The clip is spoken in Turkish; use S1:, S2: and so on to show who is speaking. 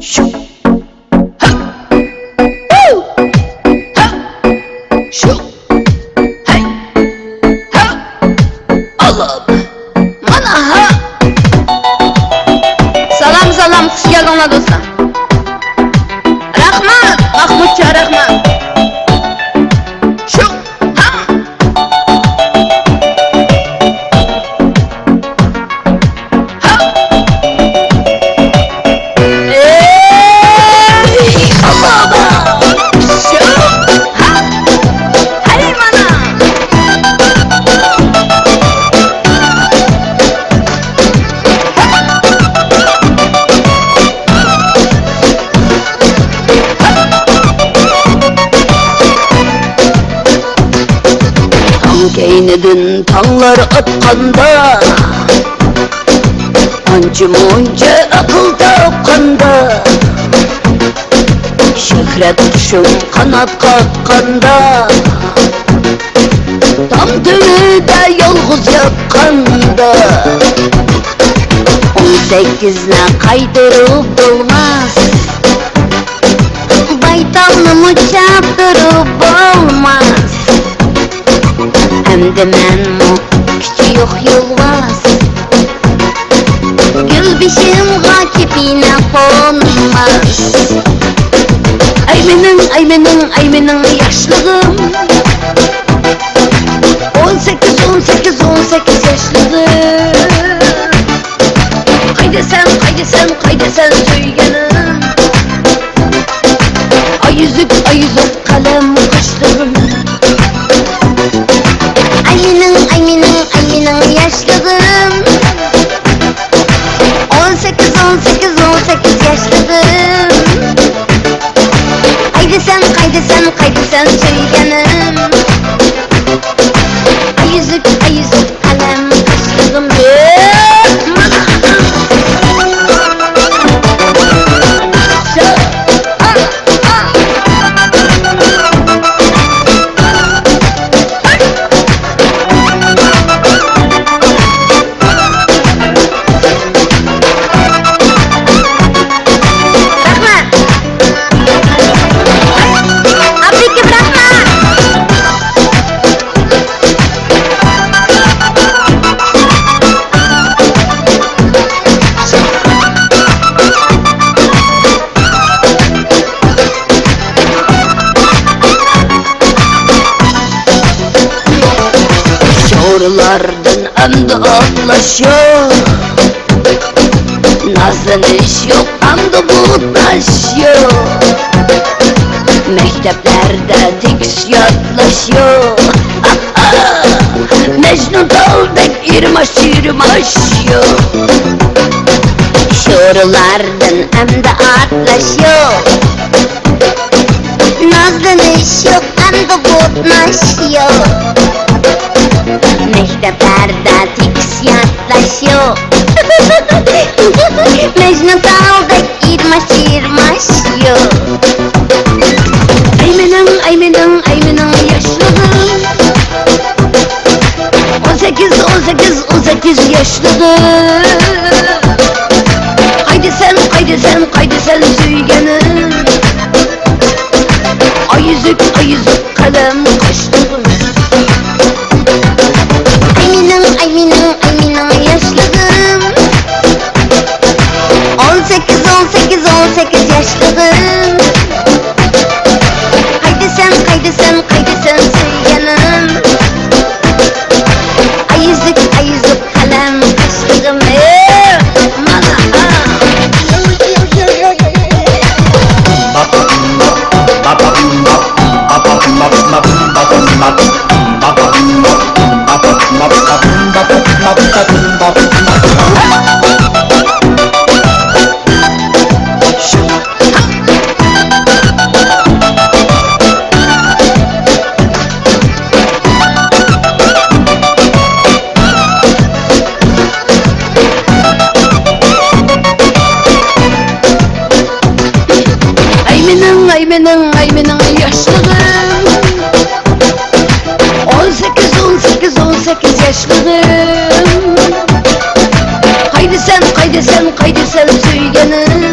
S1: Şu ha ha şu hey ha Allah'ım mana ha. Salam xush kelinglar do'stlar. Rahmat Mahmudcha, rahmat. Shu ha ha Allah'ım shu ha hey mana Keynedin tağlar atqanda, anca munca akıl tapqanda, şöhret üçün kanat qaqqanda, tam tövüde yolğuz yaqqanda, 18'ne qaydırıb olmaz, baytalını çaptırıb olmaz. Hem de menmu küçü yok yolmaz, gül bişimga kipine konmaz. Ay menin yaşlığım, 18 yaşlığım. Haydi sen söylenim, ay yüzük kalem kışlığım. Ay menin yaşlığım, 18 yaşlığım. Haydi sen söylenim, ay yüzük kalem kışlığım. Şoğrulardan emdi atlaşıyor, nazlanış yok emdi butlaşıyor. Mekteplerde tiks yatlaşıyor, Mecnun daldek irmaşıyor. Şoğrulardan emdi atlaşıyor, nazlanış yok emdi butlaşıyor. Mekteplerde tiks yatlaşıyor, Mecnun daldek irmaşıyor. Ay menin yaşlığım, 18 yaşlığım. Haydi sen söylenim, ay yüzük kalem kışlığım. Ay menin yaşlığım, 18 yaşlığım. Haydi sen söylenim, ay yüzük kalem kışlığım. Mana ay menin yaşlığım, 18 yaşlığım. Haydi sen söylenim,